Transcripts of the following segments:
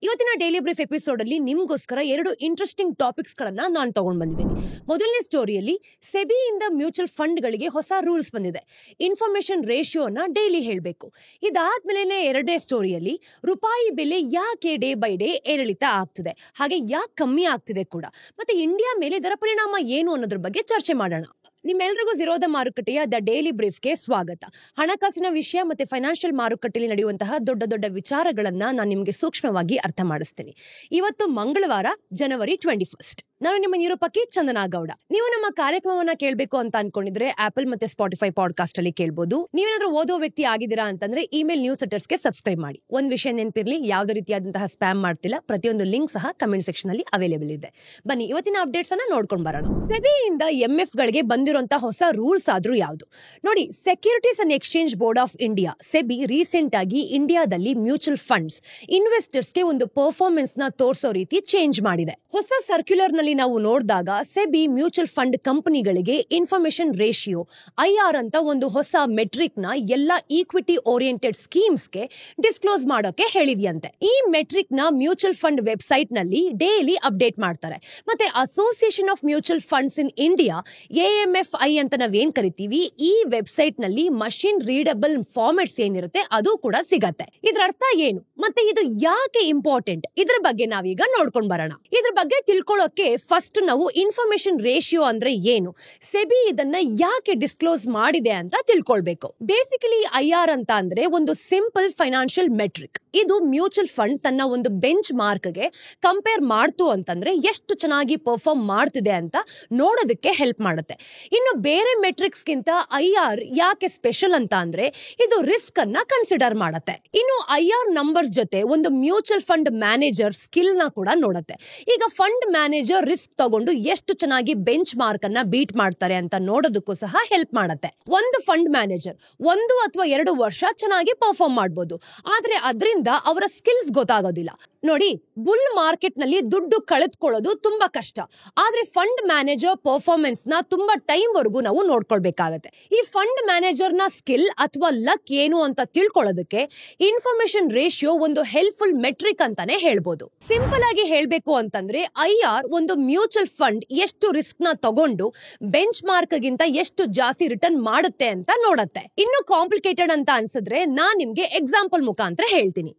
ಇವತ್ತಿನ daily brief episode ಅಲ್ಲಿ ನಿಮ್ಗೋಸ್ಕರ 2 ಇಂಟ್ರೆಸ್ಟಿಂಗ್ ಟಾಪಿಕ್ಸ್ ಗಳನ್ನ ನಾನು ತಗೊಂಡ್ ಬಂದಿದ್ದೀನಿ. ಮೊದಲನೇ ಸ್ಟೋರಿಯಲ್ಲಿ ಸೆಬಿಯಿಂದ ಮ್ಯೂಚುವಲ್ ಫಂಡ್ ಗಳಿಗೆ ಹೊಸ ರೂಲ್ಸ್ ಬಂದಿದೆ. ಇನ್ಫಾರ್ಮೇಶನ್ ರೇಷಿಯೋನ ಡೈಲಿ ಹೇಳಬೇಕು. ಇದಾದ್ಮೇಲೆ ಎರಡನೇ ಸ್ಟೋರಿಯಲ್ಲಿ ರೂಪಾಯಿ ಬೆಲೆ ಯಾಕೆ ಡೇ ಬೈ ಡೇ ಏರಿಳಿತ ಆಗ್ತಿದೆ, ಹಾಗೆ ಯಾಕೆ ಕಮ್ಮಿ ಆಗ್ತಿದೆ ಕೂಡ, ಮತ್ತೆ ಇಂಡಿಯಾ ಮೇಲೆ ಇದರ ಪರಿಣಾಮ ಏನು ಅನ್ನೋದ್ರ ಬಗ್ಗೆ ಚರ್ಚೆ ಮಾಡೋಣ. ನಿಮ್ಮೆಲ್ಲರಿಗೂ ಝೀರೋದ ಮಾರುಕಟ್ಟೆಯ ದ ಡೈಲಿ ಬ್ರೀಫ್ಗೆ ಸ್ವಾಗತ. ಹಣಕಾಸಿನ ವಿಷಯ ಮತ್ತೆ ಫೈನಾನ್ಷಿಯಲ್ ಮಾರುಕಟ್ಟೆಯಲ್ಲಿ ನಡೆಯುವಂತಹ ದೊಡ್ಡ ದೊಡ್ಡ ವಿಚಾರಗಳನ್ನ ನಾನು ನಿಮಗೆ ಸೂಕ್ಷ್ಮವಾಗಿ ಅರ್ಥ ಮಾಡಿಸ್ತೀನಿ. ಇವತ್ತು ಮಂಗಳವಾರ, ಜನವರಿ 21. ನಾನು ನಿಮ್ಮ ನಿರೂಪಕಿ ಚಂದನಾ ಗೌಡ. ನೀವು ನಮ್ಮ ಕಾರ್ಯಕ್ರಮವನ್ನ ಕೇಳಬೇಕು ಅಂತ ಅನ್ಕೊಂಡಿದ್ರೆ ಆಪಲ್ ಮತ್ತೆ ಸ್ಪಾಟಿಫೈ ಪಾಡ್ಕಾಸ್ಟ್ ಅಲ್ಲಿ ಕೇಳಬಹುದು. ನೀವೇನಾದ್ರೂ ಓದೋ ವ್ಯಕ್ತಿ ಆಗಿದ್ದೀರಾ ಅಂತಂದ್ರೆ ಇಮೇಲ್ ನ್ಯೂಸ್ ಲೆಟರ್ಸ್ಗೆ ಸಬ್ಸ್ಕ್ರೈಬ್ ಮಾಡಿ. ಒಂದ್ ವಿಷಯ ನೆನಪಿರ್ಲಿ, ಯಾವುದೇ ರೀತಿಯಾದಂತಹ ಸ್ಪ್ಯಾಮ್ ಮಾಡ್ತಿಲ್ಲ. ಪ್ರತಿಯೊಂದು ಲಿಂಕ್ ಸಹ ಕಮೆಂಟ್ ಸೆಕ್ಷನ್ ಅಲ್ಲಿ ಅವೈಲೇಬಲ್ ಇದೆ. ಬನ್ನಿ ಇವತ್ತಿನ ಅಪ್ಡೇಟ್ಸ್ ಅನ್ನ ನೋಡ್ಕೊಂಡು ಬರೋಣ. ಸೆಬಿಯಿಂದ ಎಂಎಫ್ ಗಳಿಗೆ ಬಂದಿರುವಂತಹ ಹೊಸ ರೂಲ್ಸ್ ಆದ್ರೂ ಯಾವುದು ನೋಡಿ. Securities and exchange board of India SEBI recent ಆಗಿ ಇಂಡಿಯಾದಲ್ಲಿ ಮ್ಯೂಚುವಲ್ ಫಂಡ್ಸ್ ಇನ್ವೆಸ್ಟರ್ಸ್ಗೆ ಒಂದು ಪರ್ಫಾರ್ಮೆನ್ಸ್ ನ ತೋರಿಸೋ ರೀತಿ ಚೇಂಜ್ ಮಾಡಿದೆ. ಹೊಸ ಸರ್ಕ್ಯುಲರ್ ನಲ್ಲಿ ನಾವು ನೋಡಿದಾಗ ಸೆಬಿ ಮ್ಯೂಚುವಲ್ ಫಂಡ್ ಕಂಪನಿಗಳಿಗೆ ಇನ್ಫಾರ್ಮೇಶನ್ ರೇಷಿಯೋ ಐಆರ್ ಅಂತ ಒಂದು ಹೊಸ ಮೆಟ್ರಿಕ್ ನ ಎಲ್ಲಾ ಈಕ್ವಿಟಿ ಓರಿಯೆಂಟೆಡ್ ಸ್ಕೀಮ್ಸ್ಗೆ ಡಿಸ್ಕ್ಲೋಸ್ ಮಾಡೋಕೆ ಹೇಳಿದೆಯಂತೆ. ಈ ಮೆಟ್ರಿಕ್ ನ ಮ್ಯೂಚುವಲ್ ಫಂಡ್ ವೆಬ್ಸೈಟ್ ನಲ್ಲಿ ಡೈಲಿ ಅಪ್ಡೇಟ್ ಮಾಡ್ತಾರೆ. ಮತ್ತೆ association of mutual funds in India AMFI ಅಂತ ನಾವೇನ್ ಕರಿತೀವಿ, ಈ ವೆಬ್ಸೈಟ್ ನಲ್ಲಿ ಮಷಿನ್ ರೀಡಬಲ್ ಫಾರ್ಮೆಟ್ಸ್ ಏನಿರುತ್ತೆ ಅದು ಕೂಡ ಸಿಗತ್ತೆ. ಇದ್ರ ಅರ್ಥ ಏನು ಮತ್ತೆ ಇದು ಯಾಕೆ ಇಂಪಾರ್ಟೆಂಟ್, ಇದ್ರ ಬಗ್ಗೆ ನಾವೀಗ ನೋಡ್ಕೊಂಡ್ ಬರೋಣ. ಇದ್ರ ಬಗ್ಗೆ ತಿಳ್ಕೊಳ್ಳೋಕೆ ಫಸ್ಟ್ ನಾವು ಇನ್ಫಾರ್ಮೇಶನ್ ರೇಷಿಯೋ ಅಂದ್ರೆ ಏನು, ಸೆಬಿ ಇದನ್ನ ಯಾಕೆ ಡಿಸ್ಕ್ಲೋಸ್ ಮಾಡಿದೆ ಅಂತ ತಿಳ್ಕೊಳ್ಬೇಕು. ಬೇಸಿಕಲಿ IR ಅಂತ ಅಂದ್ರೆ ಒಂದು ಸಿಂಪಲ್ ಫೈನಾನ್ಷಿಯಲ್ ಮೆಟ್ರಿಕ್. ಇದು ಮ್ಯೂಚುವಲ್ ಫಂಡ್ ತನ್ನ ಒಂದು ಬೆಂಚ್ ಮಾರ್ಕ್ ಗೆ ಕಂಪೇರ್ ಮಾಡ್ತು ಅಂತಂದ್ರೆ ಎಷ್ಟು ಚೆನ್ನಾಗಿ ಪರ್ಫಾರ್ಮ್ ಮಾಡ್ತಿದೆ ಅಂತ ನೋಡೋದಕ್ಕೆ ಹೆಲ್ಪ್ ಮಾಡುತ್ತೆ. ಇನ್ನು ಬೇರೆ ಮೆಟ್ರಿಕ್ಸ್ ಗಿಂತ IR ಯಾಕೆ ಸ್ಪೆಷಲ್ ಅಂತ ಅಂದ್ರೆ ಇದು ರಿಸ್ಕ್ ಅನ್ನ ಕನ್ಸಿಡರ್ ಮಾಡುತ್ತೆ. ಇನ್ನು IR ನಂಬರ್ಸ್ ಜೊತೆ ಒಂದು ಮ್ಯೂಚುವಲ್ ಫಂಡ್ ಮ್ಯಾನೇಜರ್ ಸ್ಕಿಲ್ ನ ಕೂಡ ನೋಡುತ್ತೆ. ಈಗ ಫಂಡ್ ಮ್ಯಾನೇಜರ್ ರಿಸ್ಕ್ ತಗೊಂಡು ಎಷ್ಟು ಚೆನ್ನಾಗಿ ಬೆಂಚ್ ಮಾರ್ಕ್ ಅನ್ನ ಬೀಟ್ ಮಾಡ್ತಾರೆ ಅಂತ ನೋಡೋದಕ್ಕೂ ಸಹ ಹೆಲ್ಪ್ ಮಾಡುತ್ತೆ. ಒಂದು ಫಂಡ್ ಮ್ಯಾನೇಜರ್ 1 ಅಥವಾ 2 ವರ್ಷ ಚೆನ್ನಾಗಿ ಪರ್ಫಾರ್ಮ್ ಮಾಡಬಹುದು, ಆದ್ರೆ ಅದರಿಂದ ಅವರ ಸ್ಕಿಲ್ಸ್ ಗೊತ್ತಾಗೋದಿಲ್ಲ. ನೋಡಿ, ಬುಲ್ ಮಾರ್ಕೆಟ್ ನಲ್ಲಿ ದುಡ್ಡು ಕಳೆದುಕೊಳ್ಳೋದು ತುಂಬಾ ಕಷ್ಟ, ಆದ್ರೆ ಫಂಡ್ ಮ್ಯಾನೇಜರ್ ಪರ್ಫಾರ್ಮೆನ್ಸ್ ನ ತುಂಬಾ ಟೈಮ್ ವರೆಗೂ ನಾವು ನೋಡ್ಕೊಳ್ಬೇಕಾಗತ್ತೆ. ಈ ಫಂಡ್ ಮ್ಯಾನೇಜರ್ ನ ಸ್ಕಿಲ್ ಅಥವಾ ಲಕ್ ಏನು ಅಂತ ತಿಳ್ಕೊಳ್ಳೋದಕ್ಕೆ ಇನ್ಫಾರ್ಮೇಶನ್ ರೇಷಿಯೋ ಒಂದು ಹೆಲ್ಪ್ಫುಲ್ ಮೆಟ್ರಿಕ್ ಅಂತಾನೆ ಹೇಳ್ಬೋದು. ಸಿಂಪಲ್ ಆಗಿ ಹೇಳ್ಬೇಕು ಅಂತಂದ್ರೆ IR ಒಂದು ಮ್ಯೂಚುವಲ್ ಫಂಡ್ ಎಷ್ಟು ರಿಸ್ಕ್ ನ ತಗೊಂಡು ಬೆಂಚ್ ಮಾರ್ಕ್ ಗಿಂತ ಎಷ್ಟು ಜಾಸ್ತಿ ರಿಟರ್ನ್ ಮಾಡುತ್ತೆ ಅಂತ ನೋಡತ್ತೆ. ಇನ್ನು ಕಾಂಪ್ಲಿಕೇಟೆಡ್ ಅಂತ ಅನ್ಸಿದ್ರೆ ನಾನ್ ನಿಮ್ಗೆ ಎಕ್ಸಾಂಪಲ್ ಮುಖಾಂತರ ಹೇಳ್ತೀನಿ.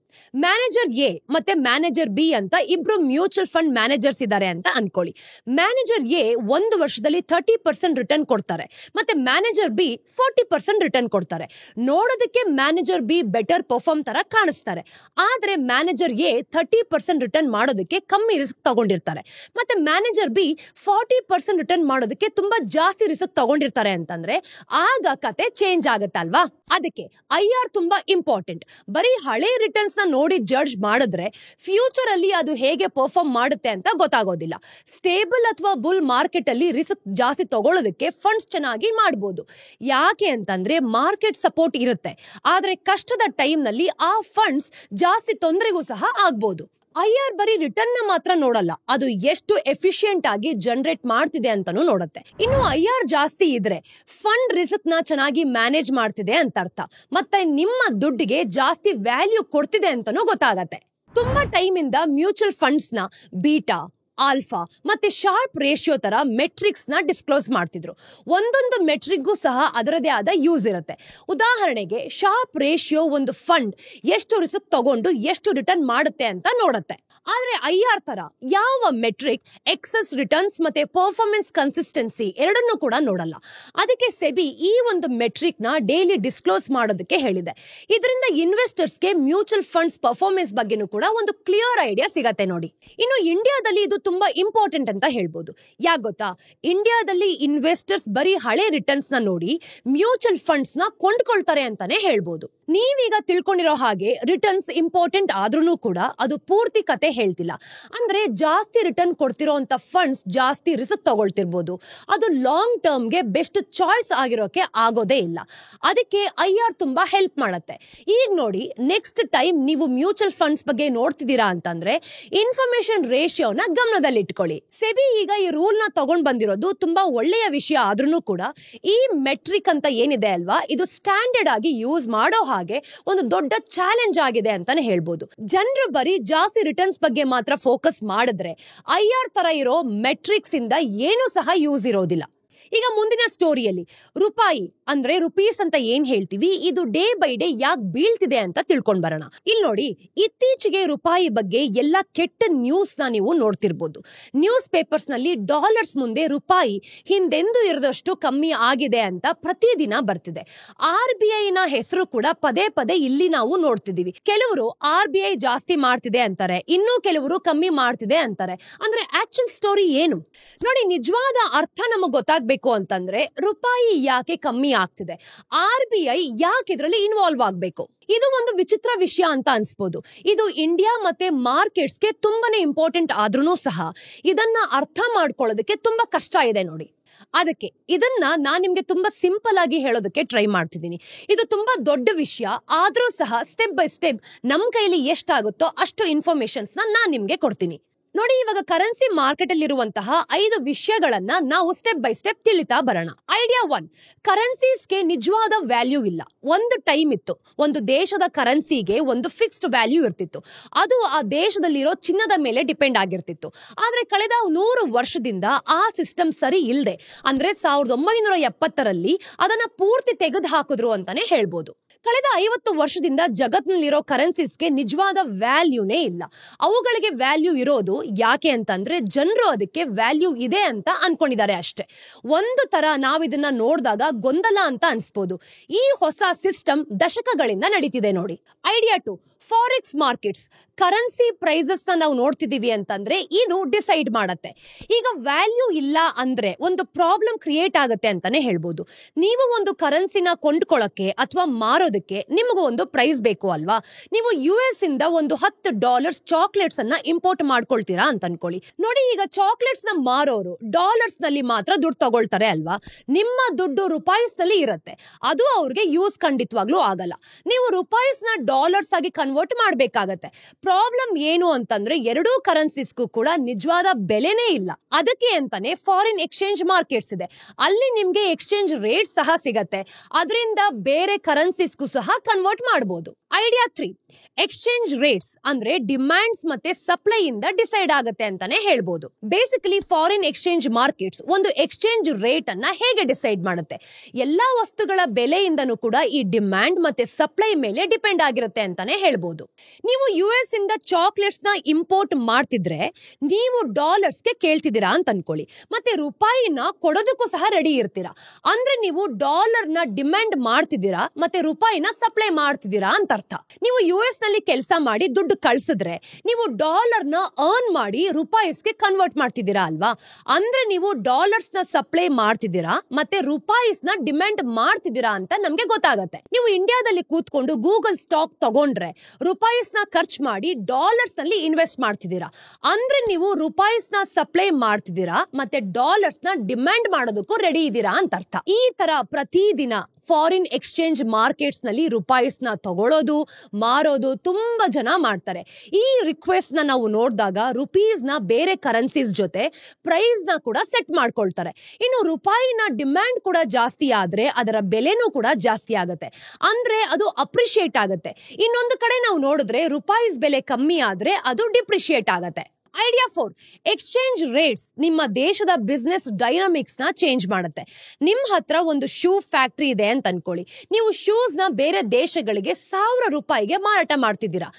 ಮ್ಯಾನೇಜರ್ A ಮತ್ತೆ ಮ್ಯಾನೇಜರ್ B ಅಂತ ಇಬ್ರು ಮ್ಯೂಚುವಲ್ ಫಂಡ್ ಮ್ಯಾನೇಜರ್ಸ್ ಇದ್ದಾರೆ ಅಂತ ಅನ್ಕೊಳ್ಳಿ. ಮ್ಯಾನೇಜರ್ A 1 ವರ್ಷದಲ್ಲಿ 30% ರಿಟರ್ನ್ ಕೊಡ್ತಾರೆ, ಮತ್ತೆ ಮ್ಯಾನೇಜರ್ B 40% ರಿಟರ್ನ್ ಕೊಡ್ತಾರೆ. ನೋಡೋದಕ್ಕೆ ಮ್ಯಾನೇಜರ್ B ಬೆಟರ್ ಪರ್ಫಾರ್ಮ್ ತರ ಕಾಣಿಸ್ತಾರೆ, ಆದ್ರೆ ಮ್ಯಾನೇಜರ್ A 30% ರಿಟರ್ನ್ ಮಾಡೋದಕ್ಕೆ ಕಮ್ಮಿ ರಿಸ್ಕ್ ತಗೊಂಡಿರ್ತಾರೆ, ಮತ್ತೆ ಮ್ಯಾನೇಜರ್ B 40% ರಿಟರ್ನ್ ಮಾಡೋದಕ್ಕೆ ತುಂಬಾ ಜಾಸ್ತಿ ರಿಸ್ಕ್ ತಗೊಂಡಿರ್ತಾರೆ ಅಂತಂದ್ರೆ ಆಗ ಕತೆ ಚೇಂಜ್ ಆಗುತ್ತಲ್ವಾ. ಅದಕ್ಕೆ IR ತುಂಬಾ ಇಂಪಾರ್ಟೆಂಟ್. ಬರೀ ಹಳೆ ರಿಟರ್ನ್ಸ್ ನೋಡಿ ಜಡ್ಜ್ ಮಾಡಿದ್ರೆ ಫ್ಯೂಚರ್ ಅಲ್ಲಿ ಅದು ಹೇಗೆ ಪರ್ಫಾರ್ಮ್ ಮಾಡುತ್ತೆ ಅಂತ ಗೊತ್ತಾಗೋದಿಲ್ಲ. ಸ್ಟೇಬಲ್ ಅಥವಾ ಬುಲ್ ಮಾರ್ಕೆಟ್ ಅಲ್ಲಿ ರಿಸ್ಕ್ ಜಾಸ್ತಿ ತಗೊಳ್ಳೋದಕ್ಕೆ ಫಂಡ್ಸ್ ಚೆನ್ನಾಗಿ ಮಾಡಬಹುದು. ಯಾಕೆ ಅಂತಂದ್ರೆ ಮಾರ್ಕೆಟ್ ಸಪೋರ್ಟ್ ಇರುತ್ತೆ, ಆದ್ರೆ ಕಷ್ಟದ ಟೈಮ್ ನಲ್ಲಿ ಆ ಫಂಡ್ಸ್ ಜಾಸ್ತಿ ತೊಂದರೆಗೂ ಸಹ ಆಗ್ಬಹುದು. IR ಬರೀ ರಿಟರ್ನ್ ನ ಮಾತ್ರ ನೋಡಲ್ಲ, ಅದು ಎಷ್ಟು ಎಫಿಷಿಯಂಟ್ ಆಗಿ ಜನರೇಟ್ ಮಾಡ್ತಿದೆ ಅಂತಾನೂ ನೋಡುತ್ತೆ. ಇನ್ನು IR ಜಾಸ್ತಿ ಇದ್ರೆ ಫಂಡ್ ರಿಸ್ಕ್ ನ ಚೆನ್ನಾಗಿ ಮ್ಯಾನೇಜ್ ಮಾಡ್ತಿದೆ ಅಂತ ಅರ್ಥ, ಮತ್ತೆ ನಿಮ್ಮ ದುಡ್ಡಿಗೆ ಜಾಸ್ತಿ ವ್ಯಾಲ್ಯೂ ಕೊಡ್ತಿದೆ ಅಂತಾನೂ ಗೊತ್ತಾಗತ್ತೆ. ತುಂಬಾ ಟೈಮ್ ಇಂದ ಮ್ಯೂಚುವಲ್ ಫಂಡ್ಸ್ ನ ಬೀಟಾ, ಆಲ್ಫಾ ಮತ್ತೆ ಶಾರ್ಪ್ ರೇಷಿಯೋ ತರ ಮೆಟ್ರಿಕ್ಸ್ ನ ಡಿಸ್ಕ್ಲೋಸ್ ಮಾಡ್ತಿದ್ರು. ಒಂದೊಂದು ಮೆಟ್ರಿಕ್ಗೂ ಸಹ ಅದರದೇ ಆದ ಯೂಸ್ ಇರುತ್ತೆ. ಉದಾಹರಣೆಗೆ ಶಾರ್ಪ್ ರೇಷಿಯೋ ಒಂದು ಫಂಡ್ ಎಷ್ಟು ರಿಸ್ಕ್ ತಗೊಂಡು ಎಷ್ಟು ರಿಟರ್ನ್ ಮಾಡುತ್ತೆ ಅಂತ ನೋಡುತ್ತೆ. ಆದ್ರೆ IR ತರ ಯಾವ ಮೆಟ್ರಿಕ್ ಎಕ್ಸೆಸ್ ರಿಟರ್ನ್ಸ್ ಮತ್ತೆ ಪರ್ಫಾರ್ಮೆನ್ಸ್ ಕನ್ಸಿಸ್ಟೆನ್ಸಿ ಎರಡನ್ನೂ ಕೂಡ ನೋಡಲ್ಲ. ಅದಕ್ಕೆ ಸೆಬಿ ಈ ಒಂದು ಮೆಟ್ರಿಕ್ ನ ಡೈಲಿ ಡಿಸ್ಕ್ಲೋಸ್ ಮಾಡೋದಕ್ಕೆ ಹೇಳಿದೆ. ಇದರಿಂದ ಇನ್ವೆಸ್ಟರ್ಸ್ಗೆ ಮ್ಯೂಚುವಲ್ ಫಂಡ್ಸ್ ಪರ್ಫಾರ್ಮೆನ್ಸ್ ಬಗ್ಗೆನೂ ಕೂಡ ಒಂದು ಕ್ಲಿಯರ್ ಐಡಿಯಾ ಸಿಗತ್ತೆ ನೋಡಿ. ಇನ್ನು ಇಂಡಿಯಾದಲ್ಲಿ ಇದು ತುಂಬಾ ಇಂಪಾರ್ಟೆಂಟ್ ಅಂತ ಹೇಳ್ಬೋದು. ಯಾಕೆ ಗೊತ್ತಾ, ಇಂಡಿಯಾದಲ್ಲಿ ಇನ್ವೆಸ್ಟರ್ಸ್ ಬರೀ ಹಳೆ ರಿಟರ್ನ್ಸ್ ನ ನೋಡಿ ಮ್ಯೂಚುವಲ್ ಫಂಡ್ಸ್ ನ ಕೊಂಡ್ಕೊಳ್ತಾರೆ ಅಂತಾನೆ ಹೇಳ್ಬೋದು. ನೀವೀಗ ತಿಳ್ಕೊಂಡಿರೋ ಹಾಗೆ ರಿಟರ್ನ್ಸ್ ಇಂಪಾರ್ಟೆಂಟ್ ಆದ್ರೂ ಕೂಡ ಅದು ಪೂರ್ತಿ ಕತೆ ಹೇಳ್ತಿಲ್ಲ. ಅಂದ್ರೆ ಜಾಸ್ತಿ ರಿಟರ್ನ್ ಕೊಡ್ತಿರೋ ಅಂತ ಫಂಡ್ಸ್ ಜಾಸ್ತಿ ರಿಸ್ಕ್ ತಗೊಳ್ತಿರ್ಬೋದು, ಅದು ಲಾಂಗ್ ಟರ್ಮ್ ಗೆ ಬೆಸ್ಟ್ ಚಾಯ್ಸ್ ಆಗಿರೋಕೆ ಆಗೋದೇ ಇಲ್ಲ. ಅದಕ್ಕೆ IR ತುಂಬಾ ಹೆಲ್ಪ್ ಮಾಡುತ್ತೆ. ಈಗ ನೋಡಿ, ನೆಕ್ಸ್ಟ್ ಟೈಮ್ ನೀವು ಮ್ಯೂಚುವಲ್ ಫಂಡ್ಸ್ ಬಗ್ಗೆ ನೋಡ್ತಿದ್ದೀರಾ ಅಂತಂದ್ರೆ ಇನ್ಫಾರ್ಮೇಶನ್ ರೇಷಿಯೋನ ಗಮನದಲ್ಲಿಟ್ಕೊಳ್ಳಿ. ಸೆಬಿ ಈಗ ಈ ರೂಲ್ ನ ತಗೊಂಡ್ ಬಂದಿರೋದು ತುಂಬಾ ಒಳ್ಳೆಯ ವಿಷಯ ಆದ್ರೂ ಕೂಡ ಈ ಮೆಟ್ರಿಕ್ ಅಂತ ಏನಿದೆ ಅಲ್ವಾ, ಇದು ಸ್ಟ್ಯಾಂಡರ್ಡ್ ಆಗಿ ಯೂಸ್ ಮಾಡೋ ಹಾಗೆ ಒಂದು ದೊಡ್ಡ ಚಾಲೆಂಜ್ ಆಗಿದೆ ಅಂತಾನೆ ಹೇಳ್ಬೋದು. ಜನರು ಬರೀ ಜಾಸ್ತಿ ರಿಟರ್ನ್ಸ್ ಪರ್ಫಾರ್ಮೆನ್ಸ್ ಬಗ್ಗೆ ಮಾತ್ರ ಫೋಕಸ್ ಮಾಡಿದ್ರೆ IR ತರ ಇರೋ ಮೆಟ್ರಿಕ್ಸ್ ಇಂದ ಏನೂ ಸಹ ಯೂಸ್ ಇರೋದಿಲ್ಲ. ಈಗ ಮುಂದಿನ ಸ್ಟೋರಿಯಲ್ಲಿ ರೂಪಾಯಿ ಅಂದ್ರೆ ರುಪೀಸ್ ಅಂತ ಏನ್ ಹೇಳ್ತೀವಿ, ಇದು ಡೇ ಬೈ ಡೇ ಯಾಕೆ ಬೀಳ್ತಿದೆ ಅಂತ ತಿಳ್ಕೊಂಡ್ ಬರೋಣ. ಇಲ್ಲಿ ನೋಡಿ, ಇತ್ತೀಚೆಗೆ ರೂಪಾಯಿ ಬಗ್ಗೆ ಎಲ್ಲ ಕೆಟ್ಟ ನ್ಯೂಸ್ ನ ನೀವು ನೋಡ್ತಿರ್ಬೋದು. ನ್ಯೂಸ್ ಪೇಪರ್ಸ್ ನಲ್ಲಿ ಡಾಲರ್ಸ್ ಮುಂದೆ ರೂಪಾಯಿ ಹಿಂದೆಂದೂ ಇರದಷ್ಟು ಕಮ್ಮಿ ಆಗಿದೆ ಅಂತ ಪ್ರತಿದಿನ ಬರ್ತಿದೆ. RBI ನ ಹೆಸರು ಕೂಡ ಪದೇ ಪದೇ ಇಲ್ಲಿ ನಾವು ನೋಡ್ತಿದೀವಿ. ಕೆಲವರು RBI ಜಾಸ್ತಿ ಮಾಡ್ತಿದೆ ಅಂತಾರೆ, ಇನ್ನೂ ಕೆಲವರು ಕಮ್ಮಿ ಮಾಡ್ತಿದೆ ಅಂತಾರೆ. ಅಂದ್ರೆ ಆಕ್ಚುಲ್ ಸ್ಟೋರಿ ಏನು ನೋಡಿ, ನಿಜವಾದ ಅರ್ಥ ನಮಗ್ ಗೊತ್ತಾಗ್ಬೇಕು ಅಂತಂದ್ರೆ ರೂಪಾಯಿ ಯಾಕೆ ಕಮ್ಮಿ ಆಗ್ತಿದೆ, RBI ಯಾಕೆ ಇದ್ರಲ್ಲಿ ಇನ್ವಾಲ್ವ್ ಆಗ್ಬೇಕು. ಇದು ಒಂದು ವಿಚಿತ್ರ ವಿಷಯ ಅಂತ ಅನ್ಸ್ಬೋದು. ಇದು ಇಂಡಿಯಾ ಮತ್ತೆ ಮಾರ್ಕೆಟ್ಸ್ಗೆ ತುಂಬಾನೇ ಇಂಪಾರ್ಟೆಂಟ್ ಆದ್ರೂ ಸಹ ಇದನ್ನ ಅರ್ಥ ಮಾಡ್ಕೊಳ್ಳೋದಕ್ಕೆ ತುಂಬಾ ಕಷ್ಟ ಇದೆ ನೋಡಿ. ಅದಕ್ಕೆ ಇದನ್ನ ನಾನ್ ನಿಮ್ಗೆ ತುಂಬಾ ಸಿಂಪಲ್ ಆಗಿ ಹೇಳೋದಕ್ಕೆ ಟ್ರೈ ಮಾಡ್ತಿದ್ದೀನಿ. ಇದು ತುಂಬಾ ದೊಡ್ಡ ವಿಷಯ ಆದ್ರೂ ಸಹ ಸ್ಟೆಪ್ ಬೈ ಸ್ಟೆಪ್ ನಮ್ ಕೈಲಿ ಎಷ್ಟಾಗುತ್ತೋ ಅಷ್ಟು ಇನ್ಫಾರ್ಮೇಶನ್ಸ್ ನಾನ್ ನಿಮ್ಗೆ ಕೊಡ್ತೀನಿ ನೋಡಿ. ಇವಾಗ ಕರೆನ್ಸಿ ಮಾರ್ಕೆಟ್ ಅಲ್ಲಿ ಇರುವಂತಹ 5 ವಿಷಯಗಳನ್ನ ನಾವು ಸ್ಟೆಪ್ ಬೈ ಸ್ಟೆಪ್ ತಿಳಿತಾ ಬರೋಣ. ಐಡಿಯಾ 1, ಕರೆನ್ಸೀಸ್ಗೆ ನಿಜವಾದ ವ್ಯಾಲ್ಯೂ ಇಲ್ಲ. ಒಂದು ಟೈಮ್ ಇತ್ತು, ಒಂದು ದೇಶದ ಕರೆನ್ಸಿಗೆ ಒಂದು ಫಿಕ್ಸ್ಡ್ ವ್ಯಾಲ್ಯೂ ಇರ್ತಿತ್ತು. ಅದು ಆ ದೇಶದಲ್ಲಿರೋ ಚಿನ್ನದ ಮೇಲೆ ಡಿಪೆಂಡ್ ಆಗಿರ್ತಿತ್ತು. ಆದ್ರೆ ಕಳೆದ 100 ವರ್ಷದಿಂದ ಆ ಸಿಸ್ಟಮ್ ಸರಿ ಇಲ್ಲದೆ, ಅಂದ್ರೆ 1970ರಲ್ಲಿ ಅದನ್ನ ಪೂರ್ತಿ ತೆಗೆದು ಹಾಕಿದ್ರು ಅಂತಾನೆ ಹೇಳ್ಬೋದು. ಕಳೆದ 50 ವರ್ಷದಿಂದ ಜಗತ್ನಲ್ಲಿರೋ ಕರೆನ್ಸೀಸ್ಗೆ ನಿಜವಾದ ವ್ಯಾಲ್ಯೂನೇ ಇಲ್ಲ. ಅವುಗಳಿಗೆ ವ್ಯಾಲ್ಯೂ ಇರೋದು ಯಾಕೆ ಅಂತಂದ್ರೆ ಜನರು ಅದಕ್ಕೆ ವ್ಯಾಲ್ಯೂ ಇದೆ ಅಂತ ಅನ್ಕೊಂಡಿದ್ದಾರೆ ಅಷ್ಟೇ. ಒಂದು ತರ ನಾವಿದನ್ನ ನೋಡಿದಾಗ ಗೊಂದಲ ಅಂತ ಅನ್ಸ್ಬೋದು. ಈ ಹೊಸ ಸಿಸ್ಟಮ್ ದಶಕಗಳಿಂದ ನಡೀತಿದೆ ನೋಡಿ. Idea 2, forex markets. Currency prices ನಾವು ನೋಡ್ತಿದೀವಿ ಅಂತಂದ್ರೆ ಇದು ಡಿಸೈಡ್ ಮಾಡತ್ತೆ. ಈಗ ವ್ಯಾಲ್ಯೂ ಇಲ್ಲ ಅಂದ್ರೆ ಒಂದು ಪ್ರಾಬ್ಲಮ್ ಕ್ರಿಯೇಟ್ ಆಗುತ್ತೆ ಅಂತಾನೆ ಹೇಳ್ಬೋದು. ನೀವು ಒಂದು ಕರೆನ್ಸಿನ ಕೊಂಡ್ಕೊಳ್ಳಕ್ಕೆ ಅಥವಾ ಮಾರೋದಕ್ಕೆ ನಿಮಗೂ ಒಂದು ಪ್ರೈಸ್ ಬೇಕು ಅಲ್ವಾ. ನೀವು US ಇಂದ ಒಂದು $10 ಚಾಕ್ಲೇಟ್ಸ್ ಅನ್ನ ಇಂಪೋರ್ಟ್ ಮಾಡ್ಕೊಳ್ತೀರಾ ಅಂತ ಅನ್ಕೊಳ್ಳಿ. ನೋಡಿ, ಈಗ ಚಾಕ್ಲೇಟ್ಸ್ ನ ಮಾರೋರು ಡಾಲರ್ಸ್ ನಲ್ಲಿ ಮಾತ್ರ ದುಡ್ಡು ತಗೊಳ್ತಾರೆ ಅಲ್ವಾ. ನಿಮ್ಮ ದುಡ್ಡು ರೂಪಾಯಿಸ್ ನಲ್ಲಿ ಇರುತ್ತೆ. ಅದು ಅವ್ರಿಗೆ ಯೂಸ್ ಖಂಡಿತವಾಗ್ಲೂ ಆಗಲ್ಲ. ನೀವು ರೂಪಾಯಿಸ್ ನ ಡಾಲರ್ಸ್ ಆಗಿ ಕನ್ವರ್ಟ್ ಮಾಡ್ಬೇಕಾಗತ್ತೆ. ಪ್ರಾಬ್ಲಮ್ ಏನು ಅಂತಂದ್ರೆ ಎರಡೂ ಕರೆನ್ಸಿಸ್ಗೂ ಕೂಡ ನಿಜವಾದ ಬೆಲೆನೇ ಇಲ್ಲ. ಅದಕ್ಕೆ ಅಂತಾನೆ ಫಾರಿನ್ ಎಕ್ಸ್ಚೇಂಜ್ ಮಾರ್ಕೆಟ್ಸ್ ಇದೆ. ಅಲ್ಲಿ ನಿಮ್ಗೆ ಎಕ್ಸ್ಚೇಂಜ್ ರೇಟ್ ಸಹ ಸಿಗತ್ತೆ. ಅದರಿಂದ ಬೇರೆ ಕರೆನ್ಸಿಸ್ಗೂ ಸಹ ಕನ್ವರ್ಟ್ ಮಾಡಬಹುದು. ಐಡಿಯಾ 3, ಎಕ್ಸ್ಚೇಂಜ್ ರೇಟ್ಸ್ ಅಂದ್ರೆ ಡಿಮ್ಯಾಂಡ್ಸ್ ಮತ್ತೆ ಸಪ್ಲೈ ಇಂದ ಡಿಸೈಡ್ ಆಗುತ್ತೆ ಅಂತಾನೆ ಹೇಳ್ಬೋದು. ಬೇಸಿಕಲಿ ಫಾರಿನ್ ಎಕ್ಸ್ಚೇಂಜ್ ಮಾರ್ಕೆಟ್ಸ್ ಒಂದು ಎಕ್ಸ್ಚೇಂಜ್ ರೇಟ್ ಅನ್ನ ಹೇಗೆ ಡಿಸೈಡ್ ಮಾಡುತ್ತೆ, ಎಲ್ಲಾ ವಸ್ತುಗಳ ಬೆಲೆಯಿಂದನೂ ಕೂಡ ಈ ಡಿಮ್ಯಾಂಡ್ ಮತ್ತೆ ಸಪ್ಲೈ ಮೇಲೆ ಡಿಪೆಂಡ್ ಆಗಿರುತ್ತೆ ಅಂತಾನೆ ಹೇಳ್ಬೋದು. ನೀವು US ಇಂದ ಚಾಕ್ಲೇಟ್ಸ್ ನ ಇಂಪೋರ್ಟ್ ಮಾಡ್ತಿದ್ರೆ ನೀವು ಡಾಲರ್ಸ್ಗೆ ಕೇಳ್ತಿದ್ದೀರಾ ಅಂತ ಅನ್ಕೊಳ್ಳಿ, ಮತ್ತೆ ರೂಪಾಯಿನ ಕೊಡೋದಕ್ಕೂ ಸಹ ರೆಡಿ ಇರ್ತೀರಾ. ಅಂದ್ರೆ ನೀವು ಡಾಲರ್ ನ ಡಿಮ್ಯಾಂಡ್ ಮಾಡ್ತಿದ್ದೀರಾ ಮತ್ತೆ ರೂಪಾಯಿನ ಸಪ್ಲೈ ಮಾಡ್ತಿದ್ದೀರಾ ಅಂತ ಅರ್ಥ. ನೀವು US ನಲ್ಲಿ ಕೆಲಸ ಮಾಡಿ ದುಡ್ಡು ಕಳ್ಸಿದ್ರೆ ನೀವು ಡಾಲರ್ ನ ಅರ್ನ್ ಮಾಡಿ ರೂಪಾಯಿಸ್ಗೆ ಕನ್ವರ್ಟ್ ಮಾಡ್ತಿದ್ದೀರಾ ಅಲ್ವಾ. ಅಂದ್ರೆ ನೀವು ಡಾಲರ್ಸ್ ನ ಸಪ್ಲೈ ಮಾಡ್ತಿದ್ದೀರಾ ಮತ್ತೆ ರೂಪಾಯಿಸ್ ನ ಡಿಮ್ಯಾಂಡ್ ಮಾಡ್ತಿದ್ದೀರಾ ಅಂತ ನಮ್ಗೆ ಗೊತ್ತಾಗತ್ತೆ. ನೀವು ಇಂಡಿಯಾದಲ್ಲಿ ಕೂತ್ಕೊಂಡು ಗೂಗಲ್ ಸ್ಟಾಕ್ ತಗೊಂಡ್ರೆ ರೂಪಾಯಿಸ್ ನ ಖರ್ಚು ಮಾಡಿ ಡಾಲರ್ಸ್ ನಲ್ಲಿ ಇನ್ವೆಸ್ಟ್ ಮಾಡ್ತಿದ್ದೀರಾ. ಅಂದ್ರೆ ನೀವು ರೂಪಾಯಿಸ್ ನ ಸಪ್ಲೈ ಮಾಡ್ತಿದ್ದೀರಾ ಮತ್ತೆ ಡಾಲರ್ಸ್ ನ ಡಿಮ್ಯಾಂಡ್ ಮಾಡೋದಕ್ಕೂ ರೆಡಿ ಇದ್ದೀರಾ ಅಂತ ಅರ್ಥ. ಈ ತರ ಪ್ರತಿದಿನ ಫಾರಿನ್ ಎಕ್ಸ್ಚೇಂಜ್ ಮಾರ್ಕೆಟ್ಸ್ ನಲ್ಲಿ ರೂಪಾಯಿಸ್ ನ ತಗೊಳ್ಳೋದು ಮಾರೋದು ತುಂಬಾ ಜನ ಮಾಡ್ತಾರೆ. ಈ ರಿಕ್ವೆಸ್ಟ್ ನ ನಾವು ನೋಡಿದಾಗ ರುಪೀಸ್ ನ ಬೇರೆ ಕರೆನ್ಸೀಸ್ ಜೊತೆ ಪ್ರೈಸ್ ನ ಕೂಡ ಸೆಟ್ ಮಾಡ್ಕೊಳ್ತಾರೆ. ಇನ್ನು ರೂಪಾಯಿನ ಡಿಮ್ಯಾಂಡ್ ಕೂಡ ಜಾಸ್ತಿ ಆದ್ರೆ ಅದರ ಬೆಲೆನೂ ಕೂಡ ಜಾಸ್ತಿ ಆಗುತ್ತೆ, ಅಂದ್ರೆ ಅದು ಅಪ್ರಿಶಿಯೇಟ್ ಆಗುತ್ತೆ. ಇನ್ನೊಂದು ಕಡೆ ನಾವು ನೋಡಿದ್ರೆ ರೂಪಾಯಿಸ್ ಬೆಲೆ ಕಮ್ಮಿ ಆದ್ರೆ ಅದು ಡಿಪ್ರಿಶಿಯೇಟ್ ಆಗುತ್ತೆ. ಐಡಿಯಾ 4, ಎಕ್ಸ್ಚೇಂಜ್ ರೇಟ್ಸ್ ನಿಮ್ಮ ದೇಶದ ಬಿಸ್ನೆಸ್ ಡೈನಾಮಿಕ್ಸ್ ನ ಚೇಂಜ್ ಮಾಡುತ್ತೆ. ನಿಮ್ ಹತ್ರ ಒಂದು ಶೂ ಫ್ಯಾಕ್ಟರಿ ಇದೆ ಅಂತ ಅನ್ಕೊಳ್ಳಿ. ನೀವು ಶೂಸ್ ನ ಬೇರೆ ದೇಶಗಳಿಗೆ $1000 ಮಾರಾಟ ಮಾಡ್ತಿದ್ದೀರಾ.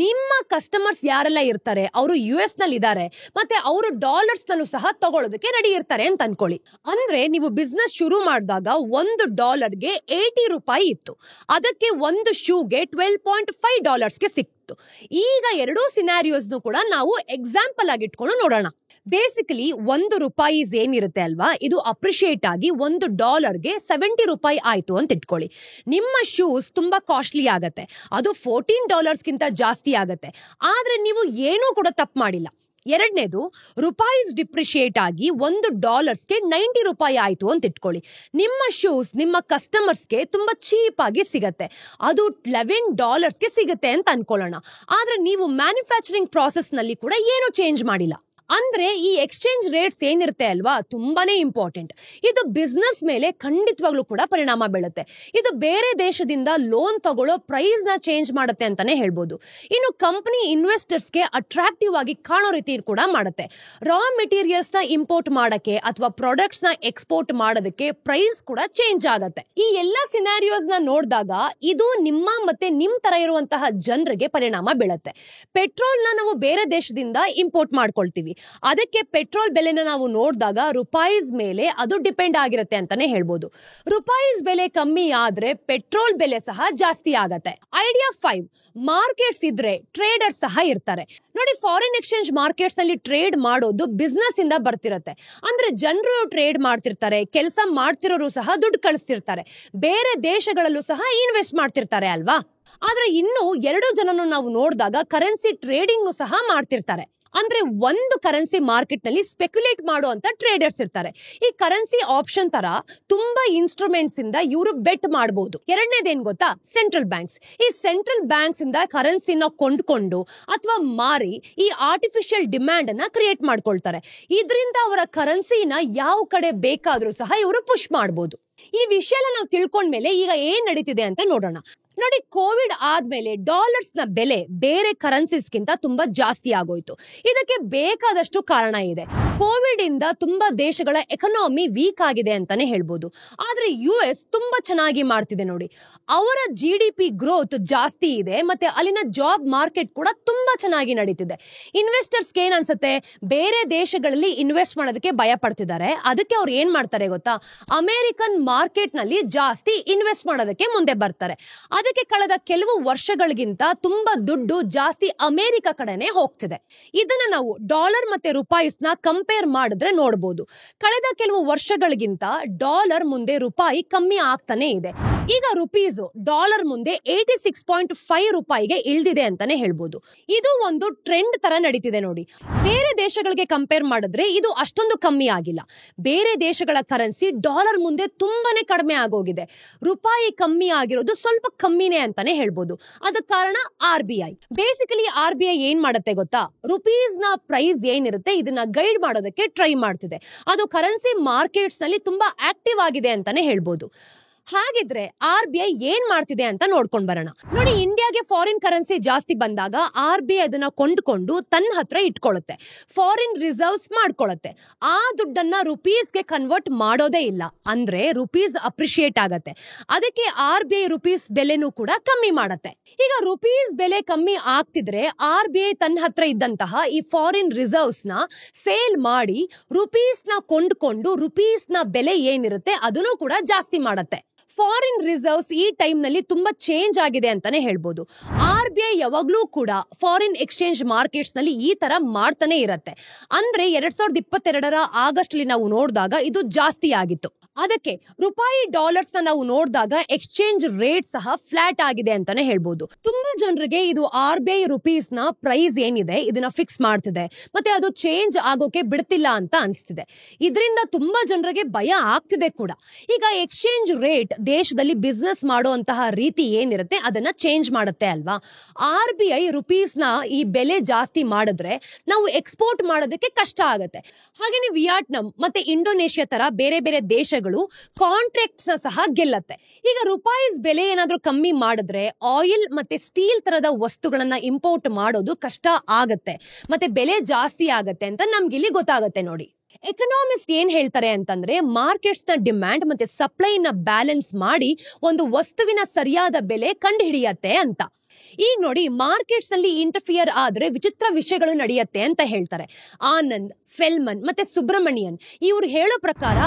ನಿಮ್ಮ ಕಸ್ಟಮರ್ಸ್ ಯಾರೆಲ್ಲ ಇರ್ತಾರೆ ಅವರು US ನಲ್ಲಿ ಇದ್ದಾರೆ ಮತ್ತೆ ಅವರು ಡಾಲರ್ಸ್ ನಲ್ಲೂ ಸಹ ತಗೊಳ್ಳೋದಕ್ಕೆ ರೆಡಿ ಇರ್ತಾರೆ ಅಂತ ಅನ್ಕೊಳ್ಳಿ. ಅಂದ್ರೆ ನೀವು ಬಿಸ್ನೆಸ್ ಶುರು ಮಾಡಿದಾಗ $1ಗೆ $80 ಇತ್ತು. ಅದಕ್ಕೆ ಒಂದು ಶೂಗೆ $12.5 ಸಿಕ್ತು. ಈಗ ಎರಡೂ ಸಿನಾರಿಯೋಸ್ ಕೂಡ ನಾವು ಎಕ್ಸಾಂಪಲ್ ಆಗಿ ಇಟ್ಕೊಂಡು ನೋಡೋಣ. ಬೇಸಿಕಲಿ $1 ಏನಿರುತ್ತೆ ಅಲ್ವಾ, ಇದು ಅಪ್ರಿಶಿಯೇಟ್ ಆಗಿ $1ಗೆ $70 ಆಯ್ತು ಅಂತ ಇಟ್ಕೊಳ್ಳಿ. ನಿಮ್ಮ ಶೂಸ್ ತುಂಬಾ ಕಾಸ್ಟ್ಲಿ ಆಗತ್ತೆ, ಅದು $14ಗಿಂತ ಜಾಸ್ತಿ ಆಗತ್ತೆ. ಆದ್ರೆ ನೀವು ಏನೂ ಕೂಡ ತಪ್ಪು ಮಾಡಿಲ್ಲ. ಎರಡನೇದು, ರೂಪಾಯಿಸ್ ಡಿಪ್ರಿಶಿಯೇಟ್ ಆಗಿ $1ಗೆ $90 ಆಯ್ತು ಅಂತ ಇಟ್ಕೊಳ್ಳಿ. ನಿಮ್ಮ ಶೂಸ್ ನಿಮ್ಮ ಕಸ್ಟಮರ್ಸ್ಗೆ ತುಂಬಾ ಚೀಪ್ ಆಗಿ ಸಿಗತ್ತೆ, ಅದು $11ಗೆ ಸಿಗತ್ತೆ ಅಂತ ಅನ್ಕೊಳ್ಳೋಣ. ಆದ್ರೆ ನೀವು ಮ್ಯಾನುಫ್ಯಾಕ್ಚರಿಂಗ್ ಪ್ರಾಸೆಸ್ ನಲ್ಲಿ ಕೂಡ ಏನು ಚೇಂಜ್ ಮಾಡಿಲ್ಲ. ಅಂದ್ರೆ ಈ ಎಕ್ಸ್ಚೇಂಜ್ ರೇಟ್ಸ್ ಏನಿರುತ್ತೆ ಅಲ್ವಾ, ತುಂಬಾನೇ ಇಂಪಾರ್ಟೆಂಟ್. ಇದು ಬಿಸ್ನೆಸ್ ಮೇಲೆ ಖಂಡಿತವಾಗ್ಲೂ ಕೂಡ ಪರಿಣಾಮ ಬೀಳುತ್ತೆ. ಇದು ಬೇರೆ ದೇಶದಿಂದ ಲೋನ್ ತಗೊಳ್ಳೋ ಪ್ರೈಸ್ ನ ಚೇಂಜ್ ಮಾಡುತ್ತೆ ಅಂತಾನೆ ಹೇಳ್ಬೋದು. ಇನ್ನು ಕಂಪನಿ ಇನ್ವೆಸ್ಟರ್ಸ್ಗೆ ಅಟ್ರಾಕ್ಟಿವ್ ಆಗಿ ಕಾಣೋ ರೀತಿ ಕೂಡ ಮಾಡುತ್ತೆ. ರಾ ಮೆಟೀರಿಯಲ್ಸ್ ನ ಇಂಪೋರ್ಟ್ ಮಾಡಕ್ಕೆ ಅಥವಾ ಪ್ರಾಡಕ್ಟ್ಸ್ ನ ಎಕ್ಸ್ಪೋರ್ಟ್ ಮಾಡೋದಕ್ಕೆ ಪ್ರೈಸ್ ಕೂಡ ಚೇಂಜ್ ಆಗುತ್ತೆ. ಈ ಎಲ್ಲಾ ಸಿನಾರಿಯೋಸ್ ನ ನೋಡಿದಾಗ ಇದು ನಿಮ್ಮ ಮತ್ತೆ ನಿಮ್ ತರ ಇರುವಂತಹ ಜನರಿಗೆ ಪರಿಣಾಮ ಬೀಳುತ್ತೆ. ಪೆಟ್ರೋಲ್ ನ ನಾವು ಬೇರೆ ದೇಶದಿಂದ ಇಂಪೋರ್ಟ್ ಮಾಡ್ಕೊಳ್ತೀವಿ. ಅದಕ್ಕೆ ಪೆಟ್ರೋಲ್ ಬೆಲೆನ ನಾವು ನೋಡಿದಾಗ ರೂಪಾಯಿಸ್ ಮೇಲೆ ಅದು ಡಿಪೆಂಡ್ ಆಗಿರುತ್ತೆ ಅಂತಾನೆ ಹೇಳ್ಬೋದು. ರೂಪಾಯಿಸ್ ಬೆಲೆ ಕಮ್ಮಿ ಆದ್ರೆ ಪೆಟ್ರೋಲ್ ಬೆಲೆ ಸಹ ಜಾಸ್ತಿ ಆಗತ್ತೆ. ಐಡಿಯಾ 5, ಮಾರ್ಕೆಟ್ಸ್ ಇದ್ರೆ ಟ್ರೇಡರ್ಸ್ ಸಹ ಇರ್ತಾರೆ. ನೋಡಿ, ಫಾರಿನ್ ಎಕ್ಸ್ಚೇಂಜ್ ಮಾರ್ಕೆಟ್ಸ್ ನಲ್ಲಿ ಟ್ರೇಡ್ ಮಾಡೋದು ಬಿಸ್ನೆಸ್ ಇಂದ ಬರ್ತಿರತ್ತೆ. ಅಂದ್ರೆ ಜನರು ಟ್ರೇಡ್ ಮಾಡ್ತಿರ್ತಾರೆ, ಕೆಲಸ ಮಾಡ್ತಿರೋರು ಸಹ ದುಡ್ಡು ಕಳಿಸ್ತಿರ್ತಾರೆ, ಬೇರೆ ದೇಶಗಳಲ್ಲೂ ಸಹ ಇನ್ವೆಸ್ಟ್ ಮಾಡ್ತಿರ್ತಾರೆ ಅಲ್ವಾ. ಆದ್ರೆ ಇನ್ನು 2 ಜನನು ನಾವು ನೋಡಿದಾಗ ಕರೆನ್ಸಿ ಟ್ರೇಡಿಂಗ್ ಸಹ ಮಾಡ್ತಿರ್ತಾರೆ. ಅಂದ್ರೆ ಒಂದು ಕರೆನ್ಸಿ ಮಾರ್ಕೆಟ್ ನಲ್ಲಿ ಸ್ಪೆಕ್ಯುಲೇಟ್ ಮಾಡುವಂತ ಟ್ರೇಡರ್ಸ್ ಇರ್ತಾರೆ. ಈ ಕರೆನ್ಸಿ ಆಪ್ಷನ್ ತರ ತುಂಬಾ ಇನ್ಸ್ಟ್ರೂಮೆಂಟ್ಸ್ ಇಂದ ಇವರು ಬೆಟ್ ಮಾಡಬಹುದು. ಎರಡನೇದೇನ್ ಗೊತ್ತಾ, ಸೆಂಟ್ರಲ್ ಬ್ಯಾಂಕ್ಸ್. ಈ ಸೆಂಟ್ರಲ್ ಬ್ಯಾಂಕ್ಸ್ ಇಂದ ಕರೆನ್ಸಿನ ಕೊಂಡ್ಕೊಂಡು ಅಥವಾ ಮಾರಿ ಈ ಆರ್ಟಿಫಿಷಿಯಲ್ ಡಿಮ್ಯಾಂಡ್ ಅನ್ನ ಕ್ರಿಯೇಟ್ ಮಾಡ್ಕೊಳ್ತಾರೆ. ಇದರಿಂದ ಅವರ ಕರೆನ್ಸಿನ ಯಾವ ಕಡೆ ಬೇಕಾದ್ರೂ ಸಹ ಇವರು ಪುಷ್ ಮಾಡಬಹುದು. ಈ ವಿಷಯ ನಾವು ತಿಳ್ಕೊಂಡ್ಮೇಲೆ ಈಗ ಏನ್ ನಡೀತಿದೆ ಅಂತ ನೋಡೋಣ. ನೋಡಿ, ಕೋವಿಡ್ ಆದ್ಮೇಲೆ ಡಾಲರ್ಸ್ ನ ಬೆಲೆ ಬೇರೆ ಕರೆನ್ಸಿಸ್ಗಿಂತ ತುಂಬಾ ಜಾಸ್ತಿ ಆಗೋಯ್ತು. ಇದಕ್ಕೆ ಬೇಕಾದಷ್ಟು ಕಾರಣ ಇದೆ. ಕೋವಿಡ್ ಇಂದ ತುಂಬಾ ದೇಶಗಳ ಎಕನಾಮಿ ವೀಕ್ ಆಗಿದೆ ಅಂತಾನೆ ಹೇಳ್ಬೋದು. ಆದ್ರೆ US ತುಂಬಾ ಚೆನ್ನಾಗಿ ಮಾಡ್ತಿದೆ ನೋಡಿ. ಅವರ GDP ಗ್ರೋತ್ ಜಾಸ್ತಿ ಇದೆ, ಮತ್ತೆ ಅಲ್ಲಿನ ಜಾಬ್ ಮಾರ್ಕೆಟ್ ಕೂಡ ತುಂಬಾ ಚೆನ್ನಾಗಿ ನಡೀತಿದೆ. ಇನ್ವೆಸ್ಟರ್ಸ್ ಏನ್ ಅನ್ಸುತ್ತೆ, ಬೇರೆ ದೇಶಗಳಲ್ಲಿ ಇನ್ವೆಸ್ಟ್ ಮಾಡೋದಕ್ಕೆ ಭಯ ಪಡ್ತಿದ್ದಾರೆ. ಅದಕ್ಕೆ ಅವ್ರು ಏನ್ ಮಾಡ್ತಾರೆ ಗೊತ್ತಾ, ಅಮೆರಿಕನ್ ಮಾರ್ಕೆಟ್ ನಲ್ಲಿ ಜಾಸ್ತಿ ಇನ್ವೆಸ್ಟ್ ಮಾಡೋದಕ್ಕೆ ಮುಂದೆ ಬರ್ತಾರೆ. ಅದಕ್ಕೆ ಕಳೆದ ಕೆಲವು ವರ್ಷಗಳಿಗಿಂತ ತುಂಬಾ ದುಡ್ಡು ಜಾಸ್ತಿ ಅಮೆರಿಕ ಕಡೆನೆ ಹೋಗ್ತಿದೆ. ಇದನ್ನ ನಾವು ಡಾಲರ್ ಮತ್ತೆ ರೂಪಾಯಿಸ್ ನ ಕಂಪೇರ್ ಮಾಡಿದ್ರೆ ನೋಡಬಹುದು. ಕಳೆದ ಕೆಲವು ವರ್ಷಗಳಿಗಿಂತ ಡಾಲರ್ ಮುಂದೆ ರೂಪಾಯಿ ಕಮ್ಮಿ ಆಗ್ತಾನೆ ಇದೆ. ಈಗ ರುಪೀಸ್ ಡಾಲರ್ ಮುಂದೆ 86.5 ರೂಪಾಯಿಗೆ ಇಳಿದಿದೆ ಅಂತಾನೆ ಹೇಳ್ಬೋದು. ಇದು ಒಂದು ಟ್ರೆಂಡ್ ತರ ನಡೀತಿದೆ ನೋಡಿ. ಬೇರೆ ದೇಶಗಳಿಗೆ ಕಂಪೇರ್ ಮಾಡಿದ್ರೆ ಇದು ಅಷ್ಟೊಂದು ಕಮ್ಮಿ ಆಗಿಲ್ಲ. ಬೇರೆ ದೇಶಗಳ ಕರೆನ್ಸಿ ಡಾಲರ್ ಮುಂದೆ ತುಂಬಾನೇ ಕಡಿಮೆ ಆಗೋಗಿದೆ. ರೂಪಾಯಿ ಕಮ್ಮಿ ಆಗಿರೋದು ಸ್ವಲ್ಪ ಕಮ್ಮಿನೇ ಅಂತಾನೆ ಹೇಳ್ಬೋದು. ಅದಕ್ಕೆ ಕಾರಣ RBI. ಬೇಸಿಕಲಿ RBI ಏನ್ ಮಾಡುತ್ತೆ ಗೊತ್ತಾ, ರುಪೀಸ್ ನ ಪ್ರೈಸ್ ಏನಿರುತ್ತೆ ಇದನ್ನ ಗೈಡ್ ಮಾಡೋದಕ್ಕೆ ಟ್ರೈ ಮಾಡ್ತಿದೆ. ಅದು ಕರೆನ್ಸಿ ಮಾರ್ಕೆಟ್ಸ್ ನಲ್ಲಿ ತುಂಬಾ ಆಕ್ಟಿವ್ ಆಗಿದೆ ಅಂತಾನೆ ಹೇಳ್ಬೋದು. ಹಾಗಿದ್ರೆ RBI ಏನ್ ಮಾಡ್ತಿದೆ ಅಂತ ನೋಡ್ಕೊಂಡ್ ಬರೋಣ. ನೋಡಿ, ಇಂಡಿಯಾಗೆ ಫಾರಿನ್ ಕರೆನ್ಸಿ ಜಾಸ್ತಿ ಬಂದಾಗ RBI ಅದನ್ನ ಕೊಂಡ್ಕೊಂಡು ತನ್ನ ಹತ್ರ ಇಟ್ಕೊಳ್ಳುತ್ತೆ, ಫಾರಿನ್ ರಿಸರ್ವ್ಸ್ ಮಾಡ್ಕೊಳ್ಳುತ್ತೆ. ಆ ದುಡ್ಡನ್ನ ರುಪೀಸ್ಗೆ ಕನ್ವರ್ಟ್ ಮಾಡೋದೇ ಇಲ್ಲ. ಅಂದ್ರೆ ರುಪೀಸ್ ಅಪ್ರಿಶಿಯೇಟ್ ಆಗತ್ತೆ. ಅದಕ್ಕೆ RBI ರುಪೀಸ್ ಬೆಲೆನೂ ಕೂಡ ಕಮ್ಮಿ ಮಾಡತ್ತೆ. ಈಗ ರುಪೀಸ್ ಬೆಲೆ ಕಮ್ಮಿ ಆಗ್ತಿದ್ರೆ RBI ತನ್ನ ಹತ್ರ ಇದ್ದಂತಹ ಈ ಫಾರಿನ್ ರಿಸರ್ವ್ಸ್ ನ ಸೇಲ್ ಮಾಡಿ ರುಪೀಸ್ ನ ಕೊಂಡ್ಕೊಂಡು ರುಪೀಸ್ ನ ಬೆಲೆ ಏನಿರುತ್ತೆ ಅದನ್ನು ಕೂಡ ಜಾಸ್ತಿ ಮಾಡತ್ತೆ. ಫಾರಿನ್ ರಿಸರ್ವ್ಸ್ ಈ ಟೈಮ್ ನಲ್ಲಿ ತುಂಬಾ ಚೇಂಜ್ ಆಗಿದೆ ಅಂತಾನೆ ಹೇಳ್ಬೋದು. RBI ಯಾವಾಗ್ಲೂ ಕೂಡ ಫಾರಿನ್ ಎಕ್ಸ್ಚೇಂಜ್ ಮಾರ್ಕೆಟ್ಸ್ ನಲ್ಲಿ ಈ ತರ ಮಾಡ್ತಾನೆ ಇರತ್ತೆ. ಅಂದ್ರೆ 2022 ಆಗಸ್ಟ್ ಅಲ್ಲಿ ನಾವು ನೋಡಿದಾಗ ಇದು ಜಾಸ್ತಿ ಆಗಿತ್ತು. ಅದಕ್ಕೆ ರೂಪಾಯಿ ಡಾಲರ್ಸ್ ನ ನಾವು ನೋಡಿದಾಗ ಎಕ್ಸ್ಚೇಂಜ್ ರೇಟ್ ಸಹ ಫ್ಲಾಟ್ ಆಗಿದೆ ಅಂತಾನೆ ಹೇಳ್ಬೋದು. ತುಂಬಾ ಜನರಿಗೆ ಇದು RBI ರುಪೀಸ್ ನ ಪ್ರೈಸ್ ಏನಿದೆ ಇದನ್ನ ಫಿಕ್ಸ್ ಮಾಡ್ತಿದೆ, ಮತ್ತೆ ಅದು ಚೇಂಜ್ ಆಗೋಕೆ ಬಿಡ್ತಿಲ್ಲ ಅಂತ ಅನ್ಸ್ತಿದೆ. ಇದರಿಂದ ತುಂಬಾ ಜನರಿಗೆ ಭಯ ಆಗ್ತಿದೆ ಕೂಡ. ಈಗ ಎಕ್ಸ್ಚೇಂಜ್ ರೇಟ್ ದೇಶದಲ್ಲಿ ಬಿಸ್ನೆಸ್ ಮಾಡುವಂತಹ ರೀತಿ ಏನಿರುತ್ತೆ ಅದನ್ನ ಚೇಂಜ್ ಮಾಡುತ್ತೆ ಅಲ್ವಾ. RBI ರುಪೀಸ್ ನ ಈ ಬೆಲೆ ಜಾಸ್ತಿ ಮಾಡಿದ್ರೆ ನಾವು ಎಕ್ಸ್ಪೋರ್ಟ್ ಮಾಡೋದಕ್ಕೆ ಕಷ್ಟ ಆಗುತ್ತೆ. ಹಾಗೇನೆ ವಿಯಟ್ನಾಂ ಮತ್ತೆ ಇಂಡೋನೇಷಿಯಾ ತರ ಬೇರೆ ಬೇರೆ ದೇಶಗಳು ಕಾಂಟ್ರಾಕ್ಟ್ಸ್ ಸಹ ಗೆಲ್ಲತ್ತೆ. ಈಗ ರೂಪಾಯಿಸ್ ಬೆಲೆ ಏನಾದ್ರೂ ಕಮ್ಮಿ ಮಾಡಿದ್ರೆ ಆಯಿಲ್ ಮತ್ತೆ ಸ್ಟೀಲ್ ತರದ ವಸ್ತುಗಳನ್ನ ಇಂಪೋರ್ಟ್ ಮಾಡೋದು ಕಷ್ಟ ಆಗತ್ತೆ, ಮತ್ತೆ ಬೆಲೆ ಜಾಸ್ತಿ ಆಗತ್ತೆ ಅಂತ ನಮ್ಗೆ ಇಲ್ಲಿ ಗೊತ್ತಾಗತ್ತೆ ನೋಡಿ. ಎಕನಾಮಿಸ್ಟ್ ಏನ್ ಹೇಳ್ತಾರೆ ಅಂತಂದ್ರೆ, ಮಾರ್ಕೆಟ್ಸ್ ನ ಡಿಮ್ಯಾಂಡ್ ಮತ್ತೆ ಸಪ್ಲೈ ನ ಬ್ಯಾಲೆನ್ಸ್ ಮಾಡಿ ಒಂದು ವಸ್ತುವಿನ ಸರಿಯಾದ ಬೆಲೆ ಕಂಡು ಹಿಡಿಯತ್ತೆ ಅಂತ. ಈಗ ನೋಡಿ, ಮಾರ್ಕೆಟ್ಸ್ ನಲ್ಲಿ ಇಂಟರ್ಫಿಯರ್ ಆದ್ರೆ ವಿಚಿತ್ರ ವಿಷಯಗಳು ನಡೆಯುತ್ತೆ ಅಂತ ಹೇಳ್ತಾರೆ. ಆನಂದ್, ಫೆಲ್ಮನ್ ಮತ್ತೆ ಸುಬ್ರಮಣಿಯನ್ ಇವ್ರು ಹೇಳೋ ಪ್ರಕಾರ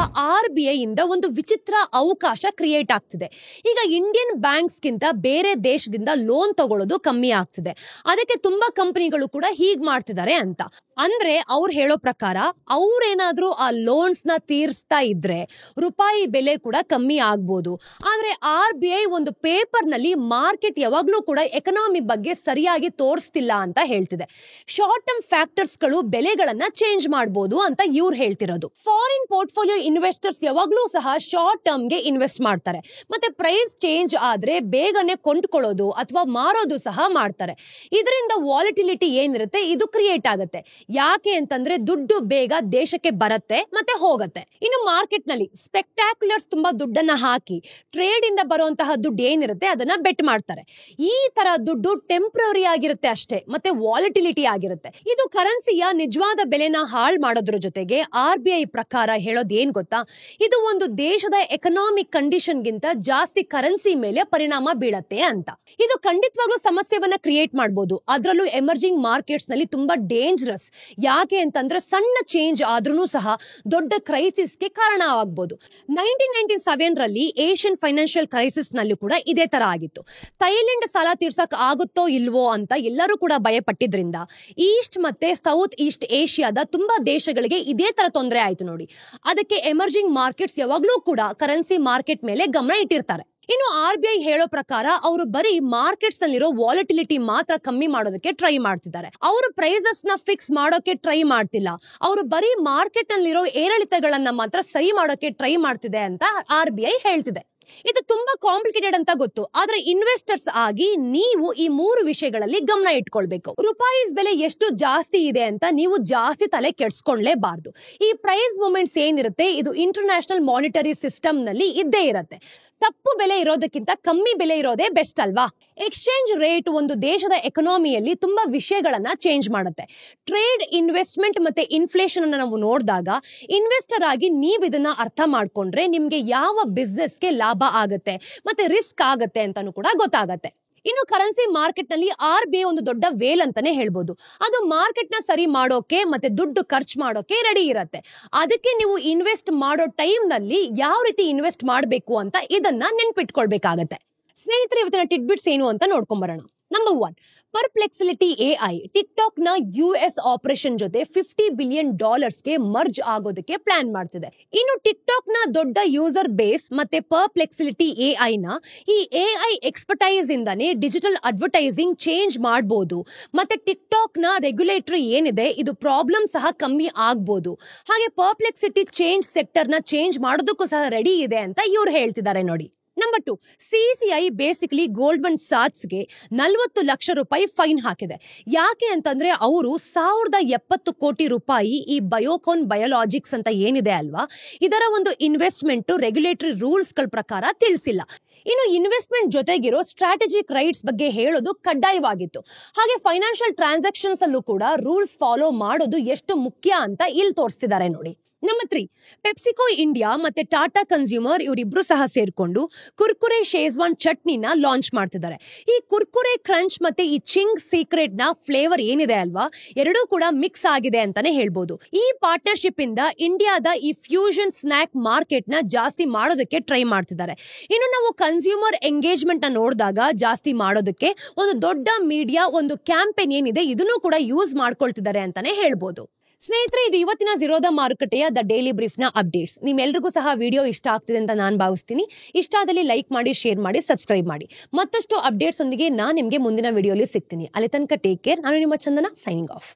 RBI ಇಂದ ಒಂದು ವಿಚಿತ್ರ ಅವಕಾಶ ಕ್ರಿಯೇಟ್ ಆಗ್ತಿದೆ. ಈಗ ಇಂಡಿಯನ್ ಬ್ಯಾಂಕ್ಸ್ ಗಿಂತ ಬೇರೆ ದೇಶದಿಂದ ಲೋನ್ ತಗೊಳ್ಳೋದು ಕಮ್ಮಿ ಆಗ್ತಿದೆ. ಅದಕ್ಕೆ ತುಂಬಾ ಕಂಪನಿಗಳು ಕೂಡ ಹೀಗ್ ಮಾಡ್ತಿದ್ದಾರೆ ಅಂತ. ಅಂದ್ರೆ ಅವ್ರು ಹೇಳೋ ಪ್ರಕಾರ ಅವ್ರೇನಾದ್ರೂ ಆ ಲೋನ್ಸ್ ನ ತೀರಿಸ್ತಾ ಇದ್ರೆ ರೂಪಾಯಿ ಬೆಲೆ ಕೂಡ ಕಮ್ಮಿ ಆಗ್ಬೋದು. ಆದ್ರೆ RBI ಒಂದು ಪೇಪರ್ ನಲ್ಲಿ ಮಾರ್ಕೆಟ್ ಯಾವಾಗ್ಲೂ ಕೂಡ ಎಕನಾಮಿ ಬಗ್ಗೆ ಸರಿಯಾಗಿ ತೋರಿಸ್ತಿಲ್ಲ ಅಂತ ಹೇಳ್ತಿದೆ. ಶಾರ್ಟ್ ಟರ್ಮ್ ಫ್ಯಾಕ್ಟರ್ಸ್ ಗಳು ಬೆಲೆಗಳನ್ನ ಚೇಂಜ್ ಮಾಡಬಹುದು ಅಂತ ಇವ್ರು ಹೇಳ್ತಿರೋದು. ಫಾರಿನ್ ಪೋರ್ಟ್ಫೋಲಿಯೋ ಇನ್ವೆಸ್ಟರ್ಸ್ ಯಾವಾಗ್ಲೂ ಸಹ ಶಾರ್ಟ್ ಟರ್ಮ್ ಗೆ ಇನ್ವೆಸ್ಟ್ ಮಾಡ್ತಾರೆ. ಮತ್ತೆ ಪ್ರೈಸ್ ಚೇಂಜ್ ಆದ್ರೆ ಬೇಗನೆ ಕೊಂಡ್ಕೊಳ್ಳೋದು ಅಥವಾ ಮಾರೋದು ಸಹ ಮಾಡ್ತಾರೆ. ಇದರಿಂದ ವಾಲಿಟಿಲಿಟಿ ಏನಿರುತ್ತೆ ಇದು ಕ್ರಿಯೇಟ್ ಆಗುತ್ತೆ. ಯಾಕೆ ಅಂತಂದ್ರೆ ದುಡ್ಡು ಬೇಗ ದೇಶಕ್ಕೆ ಬರುತ್ತೆ ಮತ್ತೆ ಹೋಗುತ್ತೆ. ಇನ್ನು ಮಾರ್ಕೆಟ್ ನಲ್ಲಿ ಸ್ಪೆಕ್ಟಾಕ್ಯುಲರ್ಸ್ ತುಂಬಾ ದುಡ್ಡನ್ನ ಹಾಕಿ ಟ್ರೇಡ್ ಇಂದ ಬರುವಂತಹ ದುಡ್ಡು ಏನಿರುತ್ತೆ ಅದನ್ನ ಬೆಟ್ ಮಾಡ್ತಾರೆ. ಈ ತರ ದುಡ್ಡು ಟೆಂಪ್ರರಿ ಆಗಿರುತ್ತೆ ಅಷ್ಟೇ, ಮತ್ತೆ ವಾಲಿಟಿಲಿಟಿ ಆಗಿರುತ್ತೆ. ಇದು ಕರೆನ್ಸಿಯ ನಿಜವಾದ ಬೆಲೆನ ಹಾಳು ಮಾಡೋದ್ರ ಜೊತೆಗೆ RBI ಪ್ರಕಾರ ಹೇಳೋದು ಏನ್ ಗೊತ್ತಾ, ಇದು ಒಂದು ದೇಶದ ಎಕನಾಮಿಕ್ ಕಂಡೀಷನ್ ಗಿಂತ ಜಾಸ್ತಿ ಕರೆನ್ಸಿ ಮೇಲೆ ಪರಿಣಾಮ ಬೀಳತ್ತೆ ಅಂತ. ಇದು ಖಂಡಿತವಾಗ್ಲೂ ಸಮಸ್ಯೆವನ್ನ ಕ್ರಿಯೇಟ್ ಮಾಡಬಹುದು. ಅದರಲ್ಲೂ ಎಮರ್ಜಿಂಗ್ ಮಾರ್ಕೆಟ್ಸ್ ನಲ್ಲಿ ತುಂಬಾ ಡೇಂಜರಸ್. ಯಾಕೆ ಅಂತಂದ್ರೆ ಸಣ್ಣ ಚೇಂಜ್ ಆದ್ರೂ ಸಹ ದೊಡ್ಡ ಕ್ರೈಸಿಸ್ಗೆ ಕಾರಣ ಆಗಬಹುದು. 1997 ರಲ್ಲಿ ಏಷ್ಯನ್ ಫೈನಾನ್ಷಿಯಲ್ ಕ್ರೈಸಿಸ್ ನಲ್ಲೂ ಕೂಡ ಇದೇ ತರ ಆಗಿತ್ತು. ಥೈಲ್ಯಾಂಡ್ ಸಾಲ ತೀರ್ಸಕ್ ಆಗುತ್ತೋ ಇಲ್ವೋ ಅಂತ ಎಲ್ಲರೂ ಕೂಡ ಭಯ ಪಟ್ಟಿದ್ರಿಂದ ಈಸ್ಟ್ ಮತ್ತೆ ಸೌತ್ ಈಸ್ಟ್ ಏಷ್ಯಾದ ತುಂಬಾ ದೇಶಗಳಿಗೆ ಇದೇ ತರ ತೊಂದರೆ ಆಯ್ತು ನೋಡಿ. ಅದಕ್ಕೆ ಎಮರ್ಜಿಂಗ್ ಮಾರ್ಕೆಟ್ಸ್ ಯಾವಾಗ್ಲೂ ಕೂಡ ಕರೆನ್ಸಿ ಮಾರ್ಕೆಟ್ ಮೇಲೆ ಗಮನ ಇಟ್ಟಿರ್ತಾರೆ. ಇನ್ನು RBI ಹೇಳೋ ಪ್ರಕಾರ ಅವರು ಬರೀ ಮಾರ್ಕೆಟ್ಸ್ ನಲ್ಲಿರೋ ವಾಲಿಟಿಲಿಟಿ ಮಾತ್ರ ಕಮ್ಮಿ ಮಾಡೋದಕ್ಕೆ ಟ್ರೈ ಮಾಡ್ತಿದ್ದಾರೆ. ಅವರು ಪ್ರೈಸಸ್ ನ ಫಿಕ್ಸ್ ಮಾಡೋಕೆ ಟ್ರೈ ಮಾಡ್ತಿಲ್ಲ. ಅವರು ಬರೀ ಮಾರ್ಕೆಟ್ ನಲ್ಲಿರೋ ಏರಿಳಿತಗಳನ್ನ ಮಾತ್ರ ಸರಿ ಮಾಡೋಕೆ ಟ್ರೈ ಮಾಡ್ತಿದೆ ಅಂತ RBI ಹೇಳ್ತಿದೆ. ಇದು ತುಂಬಾ ಕಾಂಪ್ಲಿಕೇಟೆಡ್ ಅಂತ ಗೊತ್ತು, ಆದ್ರೆ ಇನ್ವೆಸ್ಟರ್ಸ್ ಆಗಿ ನೀವು ಈ 3 ವಿಷಯಗಳಲ್ಲಿ ಗಮನ ಇಟ್ಕೊಳ್ಬೇಕು. ರೂಪಾಯಿ ಬೆಲೆ ಎಷ್ಟು ಜಾಸ್ತಿ ಇದೆ ಅಂತ ನೀವು ಜಾಸ್ತಿ ತಲೆ ಕೆಡ್ಸ್ಕೊಳ್ಳೇಬಾರ್ದು. ಈ ಪ್ರೈಸ್ ಮೂವ್ಮೆಂಟ್ಸ್ ಏನಿರುತ್ತೆ ಇದು ಇಂಟರ್ನ್ಯಾಷನಲ್ ಮಾನಿಟರಿ ಸಿಸ್ಟಮ್ ನಲ್ಲಿ ಇದ್ದೇ ಇರುತ್ತೆ. ತಪ್ಪು ಬೆಲೆ ಇರೋದಕ್ಕಿಂತ ಕಮ್ಮಿ ಬೆಲೆ ಇರೋದೇ ಬೆಸ್ಟ್ ಅಲ್ವಾ. ಎಕ್ಸ್ಚೇಂಜ್ ರೇಟ್ ಒಂದು ದೇಶದ ಎಕನಾಮಿಯಲ್ಲಿ ತುಂಬಾ ವಿಷಯಗಳನ್ನ ಚೇಂಜ್ ಮಾಡುತ್ತೆ. ಟ್ರೇಡ್, ಇನ್ವೆಸ್ಟ್ಮೆಂಟ್ ಮತ್ತೆ ಇನ್ಫ್ಲೇಷನ್ ಅನ್ನ ನಾವು ನೋಡಿದಾಗ ಇನ್ವೆಸ್ಟರ್ ಆಗಿ ನೀವು ಇದನ್ನ ಅರ್ಥ ಮಾಡ್ಕೊಂಡ್ರೆ ನಿಮ್ಗೆ ಯಾವ ಬಿಸ್ನೆಸ್ಗೆ ಲಾಭ ಆಗುತ್ತೆ ಮತ್ತೆ ರಿಸ್ಕ್ ಆಗುತ್ತೆ ಅಂತಾನು ಕೂಡ ಗೊತ್ತಾಗತ್ತೆ. ಇನ್ನು ಕರೆನ್ಸಿ ಮಾರ್ಕೆಟ್ ನಲ್ಲಿ RBI ಒಂದು ದೊಡ್ಡ ವೇಲ್ ಅಂತಾನೆ ಹೇಳ್ಬೋದು. ಅದು ಮಾರ್ಕೆಟ್ ನ ಸರಿ ಮಾಡೋಕೆ ಮತ್ತೆ ದುಡ್ಡು ಖರ್ಚು ಮಾಡೋಕೆ ರೆಡಿ ಇರತ್ತೆ. ಅದಕ್ಕೆ ನೀವು ಇನ್ವೆಸ್ಟ್ ಮಾಡೋ ಟೈಮ್ ನಲ್ಲಿ ಯಾವ ರೀತಿ ಇನ್ವೆಸ್ಟ್ ಮಾಡಬೇಕು ಅಂತ ಇದನ್ನ ನೆನ್ಪಿಟ್ಕೊಳ್ಬೇಕಾಗತ್ತೆ. ಸ್ನೇಹಿತರೆ, ಇವತ್ತಿನ ಟಿಡ್ಬಿಟ್ಸ್ ಏನು ಅಂತ ನೋಡ್ಕೊಂಬರೋಣ. ನಂಬರ್ 1, ಪರ್ಪ್ಲೆಕ್ಸಿಲಿಟಿ AI ಟಿಕ್ಟಾಕ್ ನ US ಆಪರೇಷನ್ ಜೊತೆ $50 ಬಿಲಿಯನ್ ಗೆ ಮರ್ಜ್ ಆಗೋದಕ್ಕೆ ಪ್ಲಾನ್ ಮಾಡ್ತಿದೆ. ಇನ್ನು ಟಿಕ್ಟಾಕ್ ನ ದೊಡ್ಡ ಯೂಸರ್ ಬೇಸ್ ಮತ್ತೆ ಪರ್ಪ್ಲೆಕ್ಸಿಲಿಟಿ AI ನ ಈ AI ಎಕ್ಸ್ಪರ್ಟೈಸ್ ಇಂದಾನೆ ಡಿಜಿಟಲ್ ಅಡ್ವರ್ಟೈಸಿಂಗ್ ಚೇಂಜ್ ಮಾಡಬಹುದು. ಮತ್ತೆ ಟಿಕ್ಟಾಕ್ ನ ರೆಗ್ಯುಲೇಟರಿ ಏನಿದೆ ಇದು ಪ್ರಾಬ್ಲಮ್ ಸಹ ಕಮ್ಮಿ ಆಗ್ಬೋದು. ಹಾಗೆ ಪರ್ಪ್ಲೆಕ್ಸಿಟಿ ಚೇಂಜ್ ಸೆಕ್ಟರ್ ನ ಚೇಂಜ್ ಮಾಡೋದಕ್ಕೂ ಸಹ ರೆಡಿ ಇದೆ ಅಂತ ಇವ್ರು ಹೇಳ್ತಿದ್ದಾರೆ ನೋಡಿ. ನಂಬರ್ 2, CCI ಬೇಸಿಕಲಿ ಗೋಲ್ಡ್ಮನ್ ಸಾಚ್ಸ್ಗೆ $40 ಲಕ್ಷ ಫೈನ್ ಹಾಕಿದೆ. ಯಾಕೆ ಅಂತಂದ್ರೆ ಅವರು $1070 ಕೋಟಿ ಈ ಬಯೋಕಾನ್ ಬಯೋಲಾಜಿಕ್ಸ್ ಅಂತ ಏನಿದೆ ಅಲ್ವಾ, ಇದರ ಒಂದು ಇನ್ವೆಸ್ಟ್ಮೆಂಟ್ ರೆಗ್ಯುಲೇಟರಿ ರೂಲ್ಸ್ ಗಳ ಪ್ರಕಾರ ತಿಳಿಸಿಲ್ಲ. ಇನ್ನು ಇನ್ವೆಸ್ಟ್ಮೆಂಟ್ ಜೊತೆಗಿರೋ ಸ್ಟ್ರಾಟಜಿಕ್ ರೈಟ್ಸ್ ಬಗ್ಗೆ ಹೇಳೋದು ಕಡ್ಡಾಯವಾಗಿತ್ತು. ಹಾಗೆ ಫೈನಾನ್ಷಿಯಲ್ ಟ್ರಾನ್ಸಾಕ್ಷನ್ಸ್ ಅಲ್ಲೂ ಕೂಡ ರೂಲ್ಸ್ ಫಾಲೋ ಮಾಡೋದು ಎಷ್ಟು ಮುಖ್ಯ ಅಂತ ಇಲ್ಲಿ ತೋರಿಸ್ತಿದ್ದಾರೆ ನೋಡಿ. ನಂಬರ್ 3, ಪೆಪ್ಸಿಕೋ ಇಂಡಿಯಾ ಮತ್ತೆ ಟಾಟಾ ಕನ್ಸ್ಯೂಮರ್ ಇವರಿಬ್ರು ಸಹ ಸೇರ್ಕೊಂಡು ಕುರ್ಕುರೆ ಶೇಜ್ವಾನ್ ಚಟ್ನಿನ ಲಾಂಚ್ ಮಾಡ್ತಿದ್ದಾರೆ. ಈ ಕುರ್ಕುರೆ ಕ್ರಂಚ್ ಮತ್ತೆ ಈ ಚಿಂಗ್ ಸೀಕ್ರೆಟ್ ನ ಫ್ಲೇವರ್ ಏನಿದೆ ಅಲ್ವಾ, ಎರಡೂ ಕೂಡ ಮಿಕ್ಸ್ ಆಗಿದೆ ಅಂತಾನೆ ಹೇಳ್ಬೋದು. ಈ ಪಾರ್ಟ್ನರ್ಶಿಪ್ ಇಂದ ಇಂಡಿಯಾದ ಈ ಫ್ಯೂಷನ್ ಸ್ನಾಕ್ ಮಾರ್ಕೆಟ್ ನ ಜಾಸ್ತಿ ಮಾಡೋದಕ್ಕೆ ಟ್ರೈ ಮಾಡ್ತಿದ್ದಾರೆ. ಇನ್ನು ನಾವು ಕನ್ಸ್ಯೂಮರ್ ಎಂಗೇಜ್ಮೆಂಟ್ ನ ನೋಡಿದಾಗ ಜಾಸ್ತಿ ಮಾಡೋದಕ್ಕೆ ಒಂದು ದೊಡ್ಡ ಮೀಡಿಯಾ ಒಂದು ಕ್ಯಾಂಪೇನ್ ಏನಿದೆ ಇದನ್ನು ಕೂಡ ಯೂಸ್ ಮಾಡ್ಕೊಳ್ತಿದ್ದಾರೆ ಅಂತಾನೆ ಹೇಳ್ಬೋದು. ಸ್ನೇಹಿತರೆ, ಇದು ಇವತ್ತಿನ ಝೀರೋದ ಮಾರುಕಟ್ಟೆಯ ದ ಡೈಲಿ ಬ್ರೀಫ್ ನ ಅಪ್ಡೇಟ್ಸ್. ನಿಮ್ಮೆಲ್ರಿಗೂ ಸಹ ವಿಡಿಯೋ ಇಷ್ಟ ಆಗ್ತಿದೆ ಅಂತ ನಾನು ಭಾವಿಸ್ತೀನಿ. ಇಷ್ಟ ಆದಲ್ಲಿ ಲೈಕ್ ಮಾಡಿ, ಶೇರ್ ಮಾಡಿ, ಸಬ್ಸ್ಕ್ರೈಬ್ ಮಾಡಿ. ಮತ್ತಷ್ಟು ಅಪ್ಡೇಟ್ಸ್ ಒಂದಿಗೆ ನಾನು ನಿಮಗೆ ಮುಂದಿನ ವಿಡಿಯೋಲಿ ಸಿಗ್ತೀನಿ. ಅಲ್ಲಿ ತನಕ ಟೇಕ್ ಕೇರ್. ನಾನು ನಿಮ್ಮ ಚಂದನ, ಸೈನಿಂಗ್ ಆಫ್.